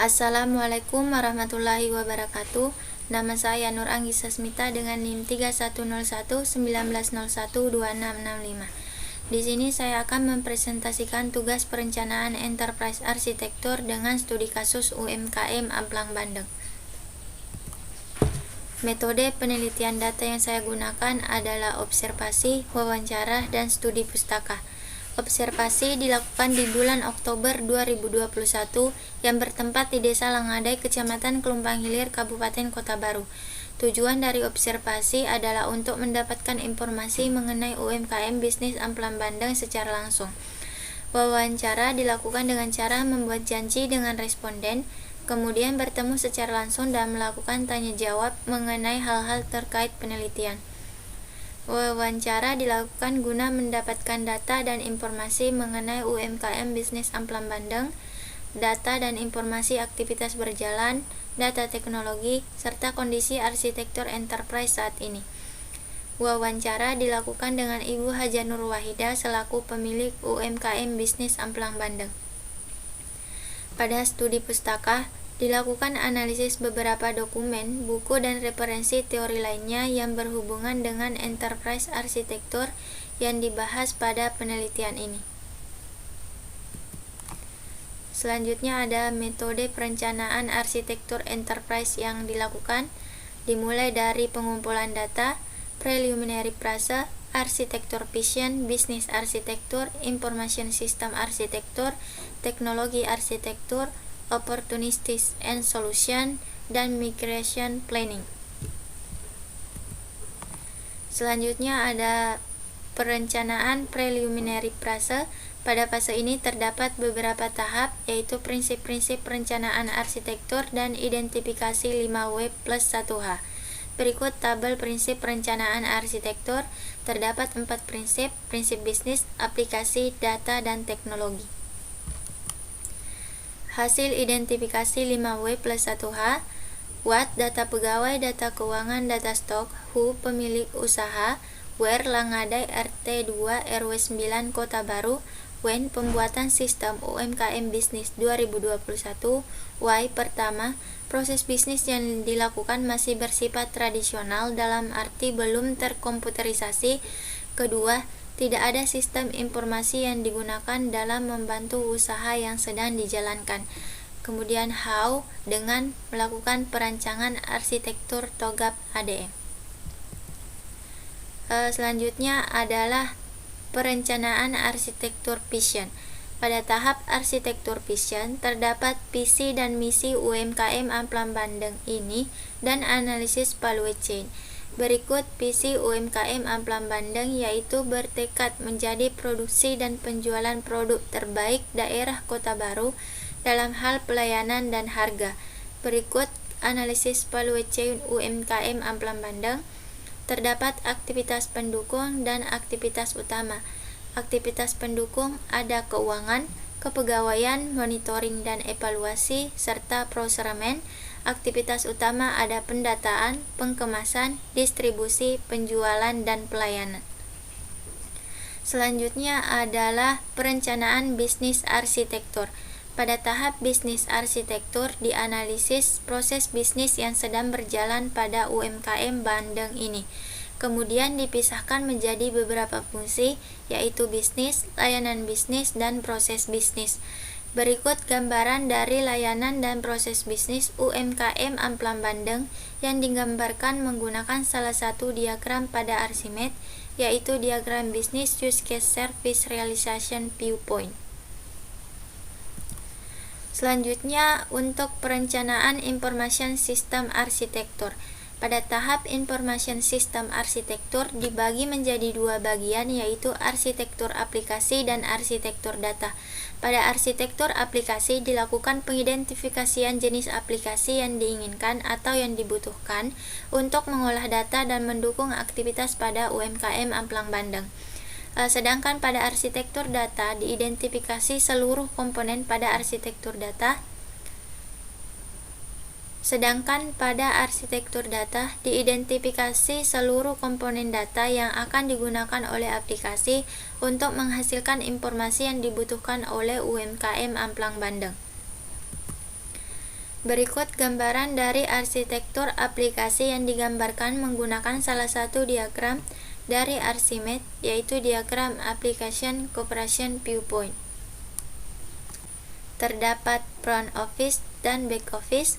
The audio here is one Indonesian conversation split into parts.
Assalamualaikum warahmatullahi wabarakatuh. Nama saya Nur Anggi Sasmita dengan NIM 310119012665. Di sini saya akan mempresentasikan tugas perencanaan enterprise arsitektur dengan studi kasus UMKM Amplang Bandeng. Metode penelitian data yang saya gunakan adalah observasi, wawancara, dan studi pustaka. Observasi dilakukan di bulan Oktober 2021 yang bertempat di Desa Langadai, Kecamatan Kelumpang Hilir, Kabupaten Kota Baru. Tujuan dari observasi adalah untuk mendapatkan informasi mengenai UMKM bisnis Amplang Bandeng secara langsung. Wawancara dilakukan dengan cara membuat janji dengan responden, kemudian bertemu secara langsung dan melakukan tanya jawab mengenai hal-hal terkait penelitian. Wawancara dilakukan guna mendapatkan data dan informasi mengenai UMKM bisnis Amplang Bandeng, data dan informasi aktivitas berjalan, data teknologi, serta kondisi arsitektur enterprise saat ini. Wawancara dilakukan dengan Ibu Haja Nur Wahida selaku pemilik UMKM bisnis Amplang Bandeng. Pada studi pustaka, dilakukan analisis beberapa dokumen, buku, dan referensi teori lainnya yang berhubungan dengan enterprise arsitektur yang dibahas pada penelitian ini. Selanjutnya ada metode perencanaan arsitektur enterprise yang dilakukan, dimulai dari pengumpulan data, preliminary prase, arsitektur vision, bisnis arsitektur, information system arsitektur, teknologi arsitektur, opportunities and solution, dan migration planning. Selanjutnya ada perencanaan preliminary prase. Pada fase ini terdapat beberapa tahap, yaitu prinsip-prinsip perencanaan arsitektur dan identifikasi 5W plus 1H. Berikut tabel prinsip perencanaan arsitektur. Terdapat 4 prinsip: prinsip bisnis, aplikasi, data, dan teknologi. Hasil identifikasi 5W plus 1H: What, data pegawai, data keuangan, data stok. Who, pemilik usaha. Where, Langadai RT 2 RW 9 Kota Baru. When, pembuatan sistem UMKM bisnis 2021. Why, pertama, proses bisnis yang dilakukan masih bersifat tradisional dalam arti belum terkomputerisasi. Kedua, tidak ada sistem informasi yang digunakan dalam membantu usaha yang sedang dijalankan. Kemudian how, dengan melakukan perancangan arsitektur TOGAP ADM. Selanjutnya adalah perencanaan arsitektur vision. Pada tahap arsitektur vision, terdapat visi dan misi UMKM Amplang Bandeng ini dan analisis value chain. Berikut visi UMKM Amplang Bandeng, yaitu bertekad menjadi produksi dan penjualan produk terbaik daerah Kota Baru dalam hal pelayanan dan harga. Berikut analisis value chain UMKM Amplang Bandeng. Terdapat aktivitas pendukung dan aktivitas utama. Aktivitas pendukung ada keuangan, kepegawaian, monitoring dan evaluasi, serta prosemen. Aktivitas utama ada pendataan, pengkemasan, distribusi, penjualan, dan pelayanan. Selanjutnya adalah perencanaan bisnis arsitektur. Pada tahap bisnis arsitektur, dianalisis proses bisnis yang sedang berjalan pada UMKM Bandeng ini. Kemudian dipisahkan menjadi beberapa fungsi, yaitu bisnis, layanan bisnis, dan proses bisnis. Berikut gambaran dari layanan dan proses bisnis UMKM Amplang Bandeng yang digambarkan menggunakan salah satu diagram pada Archimedes, yaitu diagram bisnis use case service realization viewpoint. Selanjutnya, untuk perencanaan information system arsitektur. Pada tahap information system arsitektur dibagi menjadi 2 bagian, yaitu arsitektur aplikasi dan arsitektur data. Pada arsitektur aplikasi dilakukan pengidentifikasian jenis aplikasi yang diinginkan atau yang dibutuhkan untuk mengolah data dan mendukung aktivitas pada UMKM Amplang Bandeng. Sedangkan pada arsitektur data diidentifikasi seluruh komponen pada arsitektur data. Diidentifikasi seluruh komponen data yang akan digunakan oleh aplikasi untuk menghasilkan informasi yang dibutuhkan oleh UMKM Amplang Bandeng. Berikut gambaran dari arsitektur aplikasi yang digambarkan menggunakan salah satu diagram dari Archimedes, yaitu diagram Application Cooperation Viewpoint. Terdapat front office dan back office.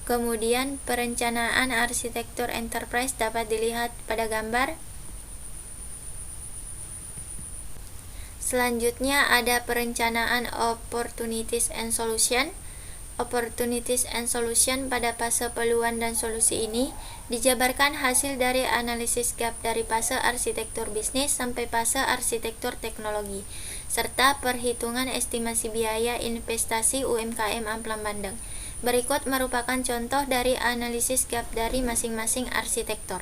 Kemudian perencanaan arsitektur enterprise dapat dilihat pada gambar. Selanjutnya ada perencanaan opportunities and solution. Opportunities and solution pada fase peluang dan solusi ini dijabarkan hasil dari analisis gap dari fase arsitektur bisnis sampai fase arsitektur teknologi, serta perhitungan estimasi biaya investasi UMKM Amplang Bandeng. Berikut merupakan contoh dari analisis gap dari masing-masing arsitektur.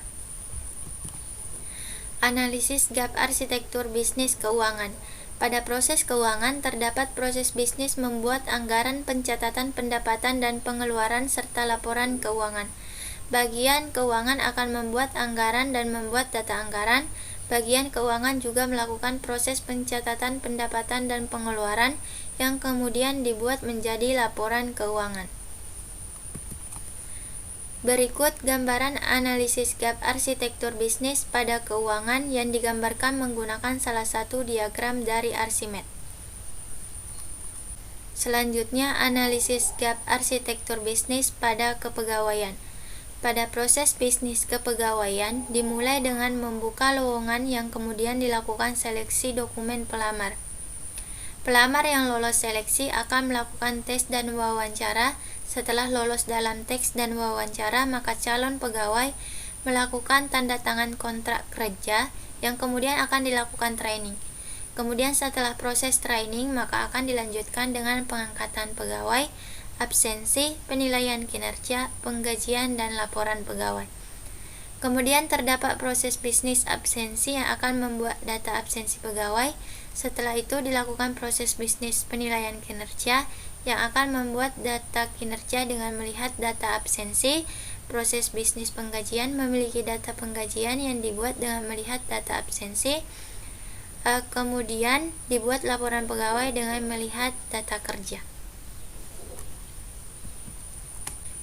Analisis gap arsitektur bisnis keuangan. Pada proses keuangan, terdapat proses bisnis membuat anggaran, pencatatan pendapatan dan pengeluaran, serta laporan keuangan. Bagian keuangan akan membuat anggaran dan membuat data anggaran. Bagian keuangan juga melakukan proses pencatatan pendapatan dan pengeluaran yang kemudian dibuat menjadi laporan keuangan. Berikut gambaran analisis gap arsitektur bisnis pada keuangan yang digambarkan menggunakan salah satu diagram dari Archimedes. Selanjutnya, analisis gap arsitektur bisnis pada kepegawaian. Pada proses bisnis kepegawaian dimulai dengan membuka lowongan yang kemudian dilakukan seleksi dokumen pelamar. Pelamar yang lolos seleksi akan melakukan tes dan wawancara. Setelah lolos dalam tes dan wawancara, maka calon pegawai melakukan tanda tangan kontrak kerja yang kemudian akan dilakukan training. Kemudian setelah proses training, maka akan dilanjutkan dengan pengangkatan pegawai, absensi, penilaian kinerja, penggajian, dan laporan pegawai. Kemudian terdapat proses bisnis absensi yang akan membuat data absensi pegawai. Setelah itu dilakukan proses bisnis penilaian kinerja yang akan membuat data kinerja dengan melihat data absensi. Proses bisnis penggajian memiliki data penggajian yang dibuat dengan melihat data absensi. Kemudian dibuat laporan pegawai dengan melihat data kerja.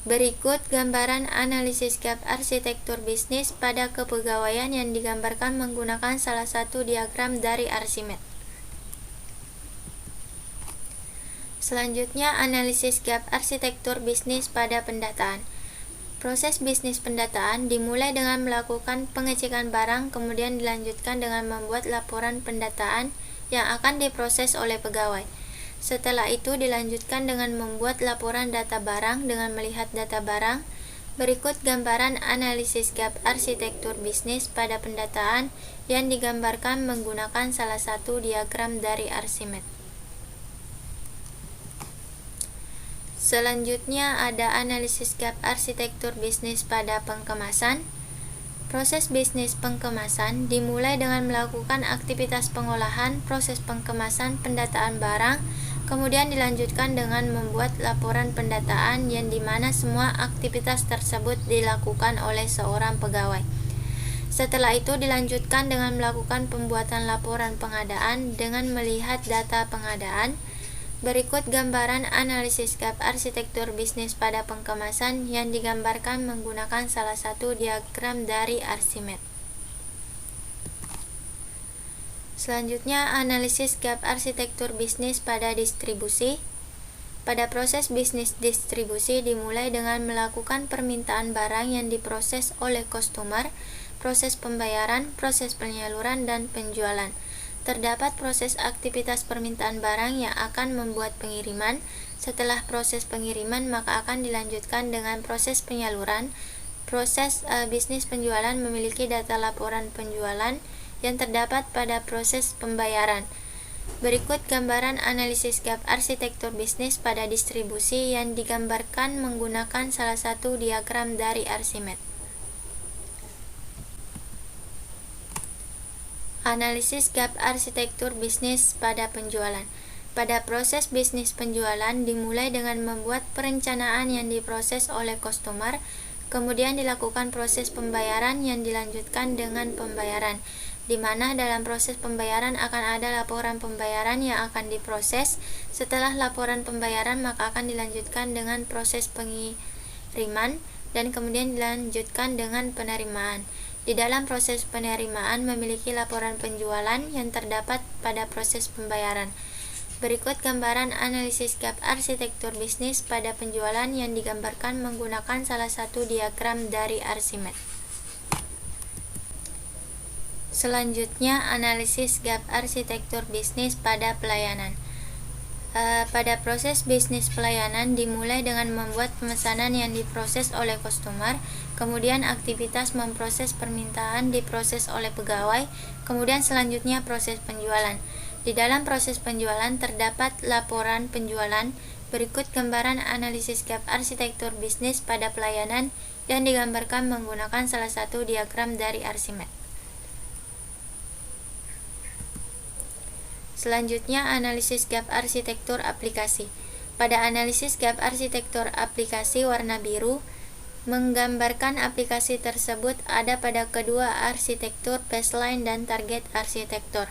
Berikut gambaran analisis gap arsitektur bisnis pada kepegawaian yang digambarkan menggunakan salah satu diagram dari Archimedes. Selanjutnya, analisis gap arsitektur bisnis pada pendataan. Proses bisnis pendataan dimulai dengan melakukan pengecekan barang, kemudian dilanjutkan dengan membuat laporan pendataan yang akan diproses oleh pegawai. Setelah itu dilanjutkan dengan membuat laporan data barang dengan melihat data barang. Berikut gambaran analisis gap arsitektur bisnis pada pendataan yang digambarkan menggunakan salah satu diagram dari Archimedes. Selanjutnya ada analisis gap arsitektur bisnis pada pengkemasan. Proses bisnis pengkemasan dimulai dengan melakukan aktivitas pengolahan, proses pengkemasan, pendataan barang, kemudian dilanjutkan dengan membuat laporan pendataan yang dimana semua aktivitas tersebut dilakukan oleh seorang pegawai. Setelah itu dilanjutkan dengan melakukan pembuatan laporan pengadaan dengan melihat data pengadaan. Berikut gambaran analisis gap arsitektur bisnis pada pengkemasan yang digambarkan menggunakan salah satu diagram dari Archimedes. Selanjutnya, analisis gap arsitektur bisnis pada distribusi. Pada proses bisnis distribusi dimulai dengan melakukan permintaan barang yang diproses oleh customer, proses pembayaran, proses penyaluran, dan penjualan. Terdapat proses aktivitas permintaan barang yang akan membuat pengiriman. Setelah proses pengiriman, maka akan dilanjutkan dengan proses penyaluran. Proses bisnis penjualan memiliki data laporan penjualan yang terdapat pada proses pembayaran. Berikut gambaran analisis gap arsitektur bisnis pada distribusi yang digambarkan menggunakan salah satu diagram dari Archimedes. Analisis gap arsitektur bisnis pada penjualan. Pada proses bisnis penjualan dimulai dengan membuat perencanaan yang diproses oleh customer, kemudian dilakukan proses pembayaran yang dilanjutkan dengan pembayaran. di mana dalam proses pembayaran akan ada laporan pembayaran yang akan diproses. Setelah laporan pembayaran, maka akan dilanjutkan dengan proses pengiriman dan kemudian dilanjutkan dengan penerimaan. Di dalam proses penerimaan memiliki laporan penjualan yang terdapat pada proses pembayaran. Berikut gambaran analisis gap arsitektur bisnis pada penjualan yang digambarkan menggunakan salah satu diagram dari Archimedes. Selanjutnya, analisis gap arsitektur bisnis pada pelayanan. Pada proses bisnis pelayanan dimulai dengan membuat pemesanan yang diproses oleh customer, kemudian aktivitas memproses permintaan diproses oleh pegawai, kemudian selanjutnya proses penjualan. Di dalam proses penjualan terdapat laporan penjualan. Berikut gambaran analisis gap arsitektur bisnis pada pelayanan yang digambarkan menggunakan salah satu diagram dari Archimedes. Selanjutnya, analisis gap arsitektur aplikasi. Pada analisis gap arsitektur aplikasi, warna biru menggambarkan aplikasi tersebut ada pada kedua arsitektur baseline dan target arsitektur.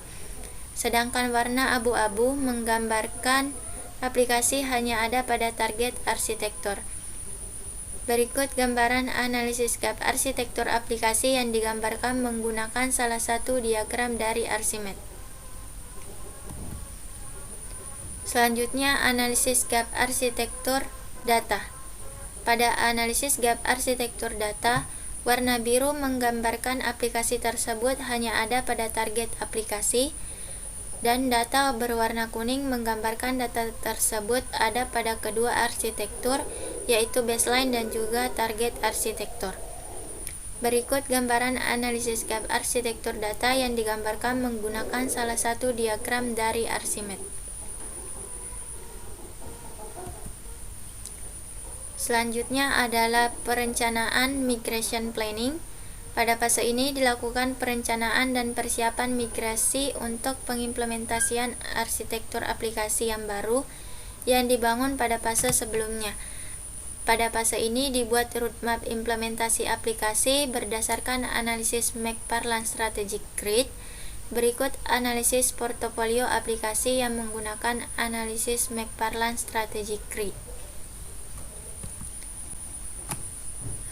Sedangkan warna abu-abu menggambarkan aplikasi hanya ada pada target arsitektur. Berikut gambaran analisis gap arsitektur aplikasi yang digambarkan menggunakan salah satu diagram dari Archimedes. Selanjutnya, analisis gap arsitektur data. Pada analisis gap arsitektur data, warna biru menggambarkan aplikasi tersebut hanya ada pada target aplikasi, dan data berwarna kuning menggambarkan data tersebut ada pada kedua arsitektur, yaitu baseline dan juga target arsitektur. Berikut gambaran analisis gap arsitektur data yang digambarkan menggunakan salah satu diagram dari Archimedes. Selanjutnya adalah perencanaan migration planning. Pada fase ini dilakukan perencanaan dan persiapan migrasi untuk pengimplementasian arsitektur aplikasi yang baru yang dibangun pada fase sebelumnya. Pada fase ini dibuat roadmap implementasi aplikasi berdasarkan analisis McFarland Strategic Grid. Berikut analisis portofolio aplikasi yang menggunakan analisis McFarland Strategic Grid.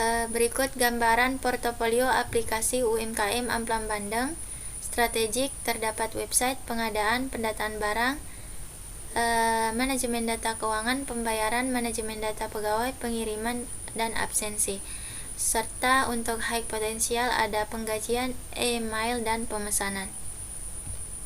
Berikut gambaran portofolio aplikasi UMKM Amplang Bandeng. Strategik terdapat website, pengadaan, pendataan barang, manajemen data keuangan, pembayaran, manajemen data pegawai, pengiriman, dan absensi. Serta untuk high potensial ada penggajian, email, dan pemesanan.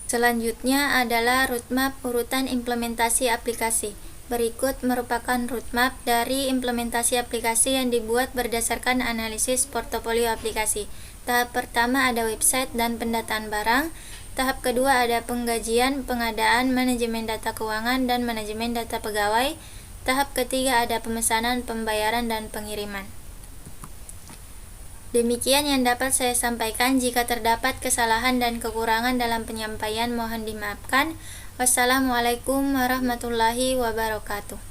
Selanjutnya adalah roadmap urutan implementasi aplikasi. Berikut merupakan roadmap dari implementasi aplikasi yang dibuat berdasarkan analisis portofolio aplikasi. Tahap pertama ada website dan pendataan barang. Tahap kedua ada penggajian, pengadaan, manajemen data keuangan, dan manajemen data pegawai. Tahap ketiga ada pemesanan, pembayaran, dan pengiriman. Demikian yang dapat saya sampaikan. Jika terdapat kesalahan dan kekurangan dalam penyampaian, mohon dimaafkan. Wassalamualaikum warahmatullahi wabarakatuh.